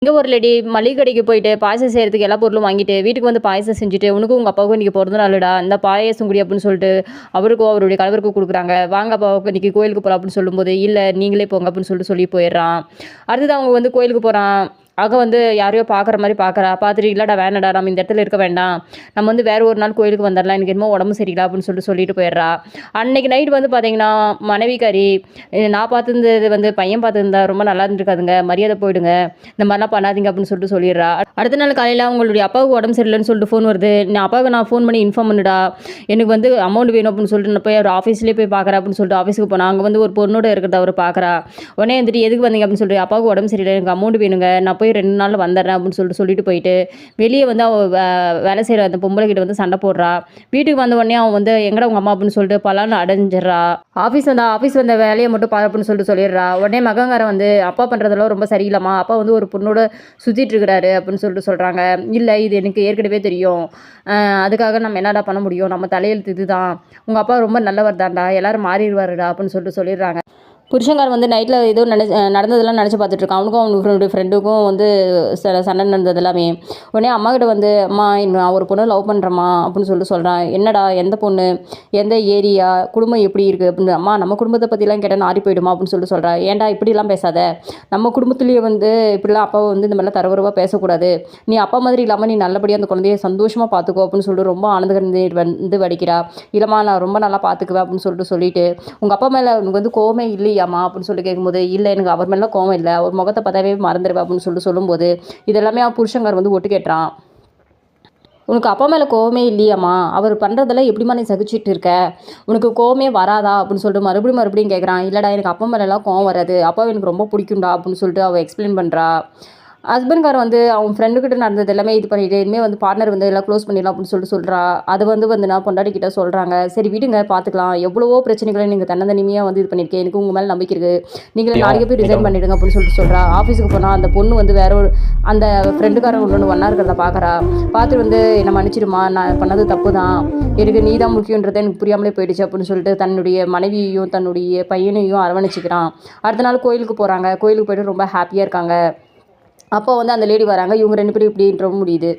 இங்கே ஒரு லேடி மளிகை கடைக்கு போயிட்டு பாயசம் செய்கிறதுக்கு எல்லா பொருளும் வாங்கிட்டு வீட்டுக்கு வந்து பாயசம் செஞ்சுட்டு உனக்கும் உங்கள் அப்பாவுக்கும் இன்றைக்கி பிறந்த நாளுடா இந்த பாயசம் குடி அப்படின்னு சொல்லிட்டு அவருக்கும் அவருடைய கணவருக்கும் கொடுக்குறாங்க. வாங்க அப்பாவுக்கு இன்றைக்கி கோயிலுக்கு போகலாம் அப்படின்னு சொல்லும்போது இல்லை நீங்களே போங்க அப்படின்னு சொல்லிட்டு சொல்லி போயிடுறான். அடுத்தது அவங்க வந்து கோயிலுக்கு போகிறான். ஆக வந்து யாரையோ பார்க்குற மாதிரி பார்க்குறா. பார்த்துட்டு இல்லைடா வேணடா நம்ம இந்த இடத்துல இருக்க வேண்டாம், நம்ம வந்து வேறு ஒரு நாள் கோயிலுக்கு வந்துடலாம், எனக்கு என்னமோ உடம்பு சரியில்லை அப்படின்னு சொல்லிட்டு போயிடுறா. அன்னைக்கு நைட் வந்து பார்த்தீங்கன்னா மனைவிக்காரி நான் பார்த்துருந்தது வந்து பையன் பார்த்துருந்தா ரொம்ப நல்லா இருந்திருக்காதுங்க, மரியாதை போயிடுங்க, இந்த மாதிரிலாம் பண்ணாதீங்க அப்படின்னு சொல்லிடுறா. அடுத்த நாள் காலையில் அவங்களுடைய அப்பாவுக்கு உடம்பு சரியில்லைன்னு சொல்லிட்டு ஃபோன் வருது. அப்பாவுக்கு நான் ஃபோன் பண்ணி இன்ஃபார்ம் பண்ணுடா, எனக்கு வந்து அமௌண்ட் வேணும் அப்படின்னு சொல்லிட்டு நான் போய் அவர் ஆஃபீஸ்லேயே போய் பார்க்குறேன் அப்படின்னு சொல்லிட்டு ஆஃபீஸுக்கு போனால் அங்கே வந்து ஒரு பொண்ணோட இருக்கிறத அவர் பார்க்குறா. உடனே வந்துட்டு எதுக்கு வந்தீங்க அப்படின்னு சொல்லிட்டு அப்பாவுக்கு உடம்பு சரியில்லை, எனக்கு அமௌண்ட் வேணுங்க, நான் போய் 2 நாளில் வந்துடுறேன் அப்படின்னு சொல்லிட்டு போயிட்டு வெளியே வந்து அவள் வேலை செய்கிற அந்த பொம்பளை கிட்ட வந்து சண்டை போடுறா. வீட்டுக்கு வந்த உடனே அவன் வந்து எங்கடா உங்கள் அம்மா அப்படின்னு சொல்லிட்டு பலான்னு அடைஞ்சிடறா. ஆஃபீஸ் வந்த வேலையை மட்டும் பாரு அப்படின்னு சொல்லிடுறா. உடனே மகங்காரன் வந்து அப்பா பண்ணுறதெல்லாம் ரொம்ப சரியில்லைம்மா, அப்பா வந்து ஒரு பொண்ணோட சுற்றிட்டு இருக்கிறாரு அப்படின்னு சொல்கிறாங்க. இல்லை இது எனக்கு ஏற்கனவே தெரியும், அதுக்காக நம்ம என்னடா பண்ண முடியும், நம்ம தலையெழுத்து இதுதான், உங்கள் அப்பா ரொம்ப நல்லவர் தான்டா, எல்லாரும் மாறிடுவாருடா அப்படின்னு சொல்லிடுறாங்க. புருஷங்கார் வந்து நைட்டில் ஏதோ நடந்ததெல்லாம் நினச்சி பார்த்துட்ருக்கான். அவனுக்கும் அவனுடைய ஃப்ரெண்டுக்கும் வந்து சண்டை நடந்தது எல்லாமே. உடனே அம்மா கிட்ட வந்து அம்மா நான் ஒரு பொண்ணை லவ் பண்ணுறேம்மா அப்படின்னு சொல்கிறான். என்னடா எந்த பொண்ணு, எந்த ஏரியா, குடும்பம் எப்படி இருக்குது அப்படின்னு. அம்மா நம்ம குடும்பத்தை பற்றிலாம் கேட்டால் நாரி போயிடுமா அப்படின்னு சொல்கிறா. ஏன்டா இப்படிலாம் பேசாத, நம்ம குடும்பத்துலேயே வந்து இப்படிலாம் அப்பாவை வந்து இந்த மாதிரிலாம் தரவரவாக பேசக்கூடாது, நீ அப்பா மாதிரி இல்லாமல் நீ நல்லபடியாக அந்த குழந்தைய சந்தோஷமாக பார்த்துக்கோ அப்படின்னு சொல்லிட்டு ரொம்ப ஆனந்த கண்ணீர் வந்து வடிக்கிறா. இல்லைம்மா நான் ரொம்ப நல்லா பார்த்துக்குவேன் அப்படின்னு சொல்லிட்டு உங்கள் அப்பா மேலே உனக்கு வந்து கோவமே இல்லையா அப்படின்னு சொல்லி கேட்கும்போது இல்லை எனக்கு அவர் மேலே கோவம் இல்லை, அவர் முகத்தை பார்த்தாவே மறந்துடுவேன் அப்படின்னு சொல்லும்போது இதெல்லாமே புருஷங்கார் வந்து ஒட்டு கேட்டுறான். உனக்கு அப்பா மேலே கோவமே இல்லையாம்மா, அவர் பண்ணுறதெல்லாம் எப்படிமா நீ சகிச்சுட்டு இருக்க, உனக்கு கோவமே வராதா அப்படின்னு சொல்லிட்டு மறுபடியும் கேட்குறான். இல்லைடா எனக்கு அப்பா மேலெலாம் கோவம் வராது, அப்பாவை எனக்கு ரொம்ப பிடிக்கும்டா அப்படின்னு சொல்லிட்டு அவள் எக்ஸ்பிளைன் பண்ணுறா. ஹஸ்பண்ட்கார் வந்து அவன் ஃப்ரெண்டுக்கிட்ட நடந்தது எல்லாமே இது பண்ணிட்டு இனிமேல் வந்து பார்ட்னர் வந்து எல்லாம் க்ளோஸ் பண்ணிடலாம் அப்படின்னு சொல்கிறா. அது வந்து நான் பொண்டாட்டிக்கிட்ட சொல்கிறாங்க. சரி விடுங்க பார்த்துக்கலாம், எவ்வளவோ பிரச்சனைகளை நீங்கள் தன்னந்தனிமையாக வந்து இது பண்ணியிருக்கேன், எனக்கு உங்கள் மேலே நம்பிக்கை இருக்குது, நீங்களே நாளைக்கு போய் ரிசைன் பண்ணிவிடுங்க அப்படின்னு சொல்கிறா. ஆஃபீஸுக்கு போனால் அந்த பொண்ணு வந்து வேற ஒரு அந்த ஃப்ரெண்டுக்காரன் ஒன்றா இருக்கிறத பார்க்குறா. பார்த்துட்டு வந்து என்னை மன்னிச்சிடுமா, நான் பண்ணது தப்பு தான், எனக்கு நீ தான் முக்கியன்றதை எனக்கு புரியாமலே போயிடுச்சு அப்படின்னு சொல்லிட்டு தன்னுடைய மனைவியையும் தன்னுடைய பையனையும் அரவணைச்சிக்கிறான். அடுத்த நாள் கோயிலுக்கு போகிறாங்க. கோயிலுக்கு போய்ட்டு ரொம்ப ஹாப்பியாக இருக்காங்க. அப்போ வந்து அந்த லேடி வராங்க. இவங்க 2 பேரும் இப்படின்ற முடியுது.